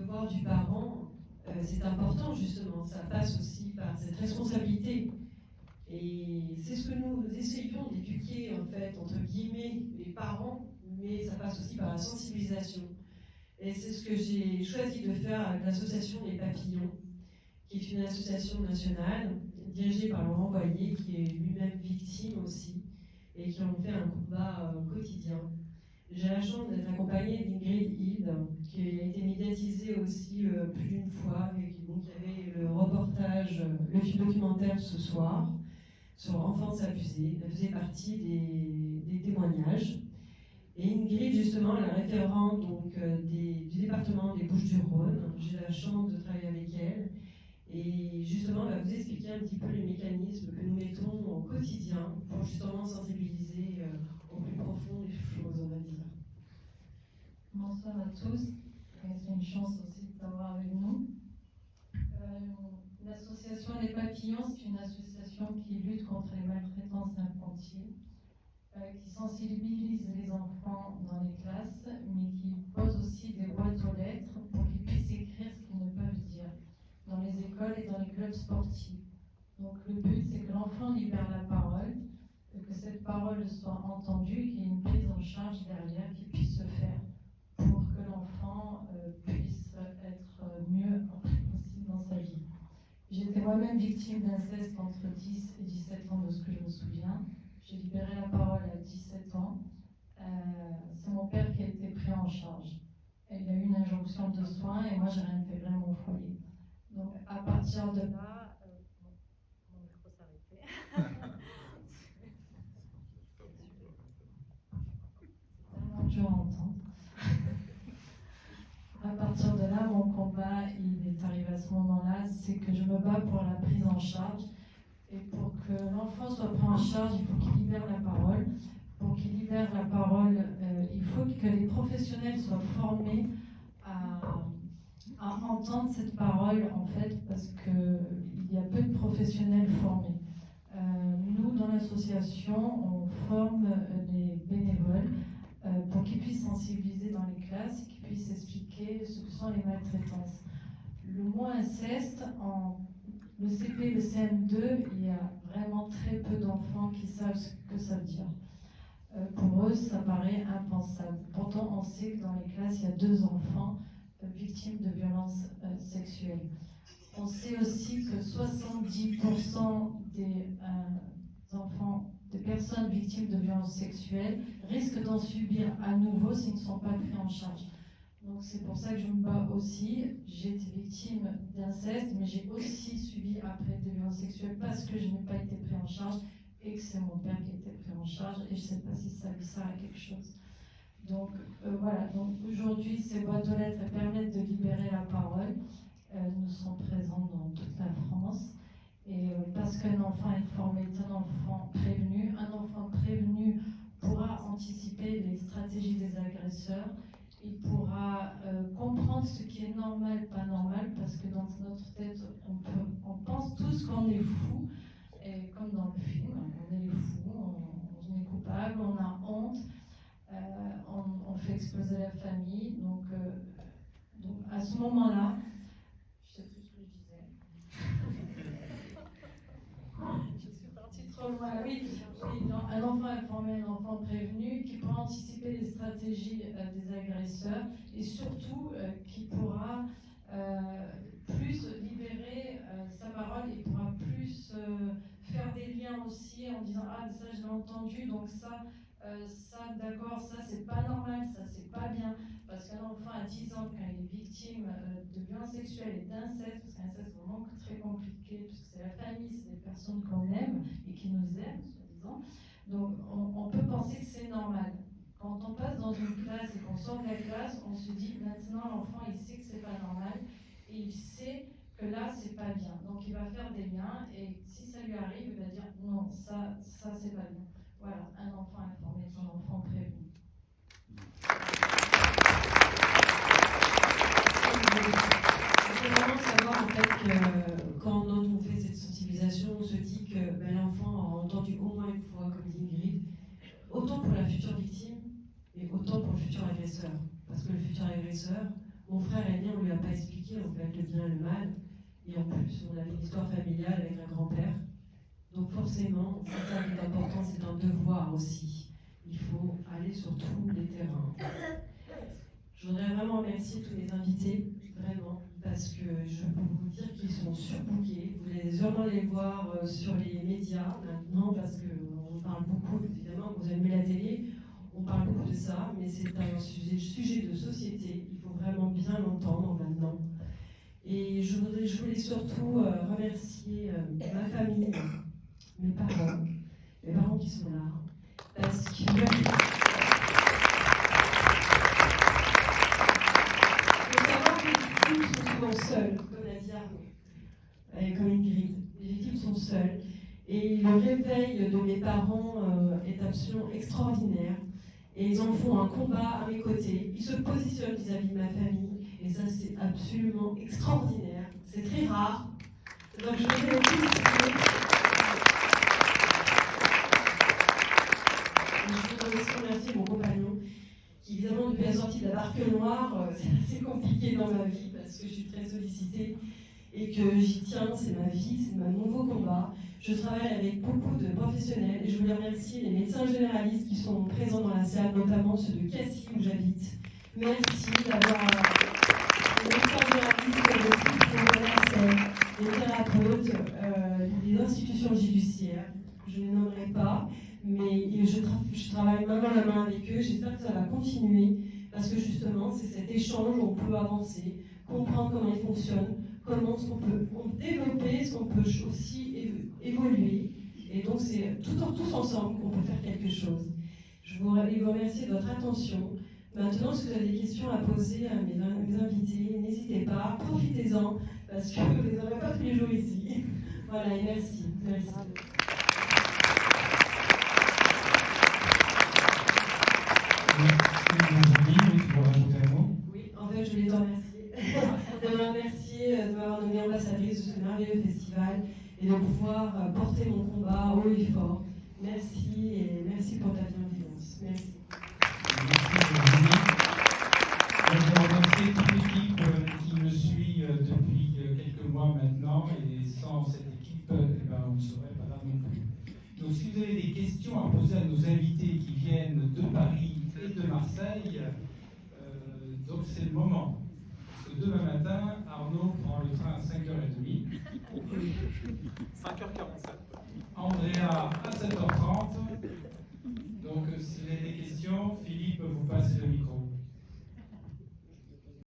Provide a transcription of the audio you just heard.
devoir du parent, c'est important justement, ça passe aussi par cette responsabilité. Et c'est ce que nous essayons d'éduquer, en fait, entre guillemets, les parents, mais ça passe aussi par la sensibilisation. Et c'est ce que j'ai choisi de faire avec l'association Les Papillons, qui est une association nationale dirigée par Laurent Boyer, qui est lui-même victime aussi, et qui ont fait un combat quotidien. J'ai la chance d'être accompagnée d'Ingrid Hild, qui a été médiatisée aussi plus d'une fois, et donc il y avait le reportage, le film documentaire ce soir, sur Enfance abusée. Elle faisait partie des témoignages. Et Ingrid, justement, la référente donc, du département des Bouches-du-Rhône, j'ai la chance de travailler avec elle. Et justement, elle va vous expliquer un petit peu les mécanismes que nous mettons au quotidien pour justement sensibiliser au plus profond des choses, on va dire. Bonsoir à tous. C'est une chance aussi de t'avoir avec nous. L'association Les Papillons, c'est une association qui lutte contre les maltraitances infantiles, qui sensibilise les enfants dans les classes, mais qui pose aussi des boîtes aux lettres pour qu'ils puissent écrire ce qu'ils ne peuvent dire dans les écoles et dans les clubs sportifs. Donc le but, c'est que l'enfant libère la parole, et que cette parole soit entendue, qu'il y ait une prise en charge derrière qui puisse se faire pour que l'enfant puisse être mieux aussi dans sa vie. J'étais moi-même victime d'inceste entre 10 et 17 ans de ce que je me souviens. J'ai libéré la parole à 17 ans. C'est mon père qui a été pris en charge. Et il a eu une injonction de soins et moi j'ai réintégré mon foyer. Donc à partir de là, mon micro s'est arrêté. C'est tellement dur à entendre. À partir de là, mon combat, il est arrivé à ce moment-là, c'est que je me bats pour la prise en charge. Et pour que l'enfant soit pris en charge, il faut qu'il libère la parole. Pour qu'il libère la parole, il faut que les professionnels soient formés à entendre cette parole, en fait, parce qu'il y a peu de professionnels formés. Nous, dans l'association, on forme les bénévoles pour qu'ils puissent sensibiliser dans les classes, qu'ils puissent expliquer ce que sont les maltraitances. Le mot inceste, le CP et le CM2, il y a vraiment très peu d'enfants qui savent ce que ça veut dire. Pour eux, ça paraît impensable. Pourtant, on sait que dans les classes, il y a 2 enfants victimes de violences sexuelles. On sait aussi que 70% des enfants, des personnes victimes de violences sexuelles risquent d'en subir à nouveau s'ils ne sont pas pris en charge. Donc c'est pour ça que je me bats aussi. J'ai été victime d'inceste, mais j'ai aussi subi après des violences sexuelles parce que je n'ai pas été pris en charge et que c'est mon père qui a été pris en charge et je ne sais pas si ça lui sert à quelque chose. Donc voilà, donc aujourd'hui ces boîtes aux lettres permettent de libérer la parole. Nous sommes présents dans toute la France. Et parce qu'un enfant informé est un enfant prévenu. Un enfant prévenu pourra anticiper les stratégies des agresseurs. Il pourra comprendre ce qui est normal, pas normal, parce que dans notre tête, on pense tous qu'on est fou, et comme dans le film, on est fou, on est coupable, on a honte, on fait exploser la famille. Donc à ce moment-là, je ne sais plus ce que je disais. Je suis partie trop loin. Oui, un enfant informé, un enfant prévenu qui pourra anticiper les stratégies des agresseurs et surtout qui pourra plus libérer sa parole et pourra plus faire des liens aussi en disant ah ça je l'ai entendu donc ça d'accord ça c'est pas normal, ça c'est pas bien. Parce qu'un enfant à 10 ans, quand il est victime de violences sexuelles et d'inceste, parce qu'un inceste c'est vraiment très compliqué, puisque c'est la famille, c'est des personnes qu'on aime et qui nous aiment, soi-disant. Donc on peut penser que c'est normal. Quand on passe dans une classe et qu'on sort de la classe, on se dit maintenant l'enfant il sait que c'est pas normal et il sait que là c'est pas bien. Donc il va faire des liens et si ça lui arrive, il va dire non, ça c'est pas bien. Voilà, un enfant informé est un enfant prévenu. Il faut vraiment savoir en fait que quand on fait cette sensibilisation, on se dit que l'enfant a entendu au moins une fois, comme dit Ingrid, autant pour la future victime et autant pour le futur agresseur. Parce que le futur agresseur, Mon frère aîné, on ne lui a pas expliqué en fait le bien et le mal. Et en plus, on avait une histoire familiale avec un grand-père. Donc forcément, c'est ça qui est important, c'est un devoir aussi. Il faut aller sur tous les terrains. Je voudrais vraiment remercier tous les invités, vraiment, parce que je peux vous dire qu'ils sont surbookés. Vous allez sûrement les voir sur les médias maintenant, parce qu'on parle beaucoup, évidemment, vous aimez la télé, on parle beaucoup de ça, mais c'est un sujet de société. Il faut vraiment bien l'entendre maintenant. Et je voulais surtout remercier ma famille, mes parents qui sont là, parce que faut savoir que les victimes sont souvent seules, comme l'a dit Arnaud, comme Ingrid. Les victimes sont seules. Et le réveil de mes parents est absolument extraordinaire. Et ils en font un combat à mes côtés. Ils se positionnent vis-à-vis de ma famille. Et ça, c'est absolument extraordinaire. C'est très rare. Donc, je voudrais les féliciter. Je voudrais aussi remercier mon compagnon, qui évidemment, depuis la sortie de la barque noire, c'est assez compliqué dans ma vie parce que je suis très sollicitée et que j'y tiens. C'est ma vie, c'est mon nouveau combat. Je travaille avec beaucoup de professionnels et je voulais remercier les médecins généralistes qui sont présents dans la salle, notamment ceux de Cassis où j'habite. Merci d'avoir les médecins généralistes, les thérapeutes, les institutions judiciaires. Je ne les nommerai pas, mais je travaille main dans la main avec eux. J'espère que ça va continuer parce que justement, c'est cet échange où on peut avancer, comprendre comment ils fonctionnent, comment est-ce qu'on peut développer, ce qu'on peut aussi évoluer. Et donc, c'est tous ensemble qu'on peut faire quelque chose. Je vous remercie de votre attention. Maintenant, si vous avez des questions à poser à mes invités, n'hésitez pas, profitez-en, parce que vous ne les aurez pas tous les jours ici. Voilà, et merci. Merci. Oui, en fait, je voulais te remercier. De me remercier de m'avoir nommée ambassadrice de ce merveilleux festival et de pouvoir porter mon combat haut et fort. Merci et merci pour ta bienveillance. Merci. Je voudrais remercier toute l'équipe qui me suit depuis quelques mois maintenant, et sans cette équipe, on ne serait pas là non plus. Donc si vous avez des questions à poser à nos invités qui viennent de Paris et de Marseille, donc c'est le moment. Parce que demain matin, Arnaud prend le train à 5h30. 5h47. Andrea à 7h30. Donc si vous avez des questions, Philippe vous passe le micro.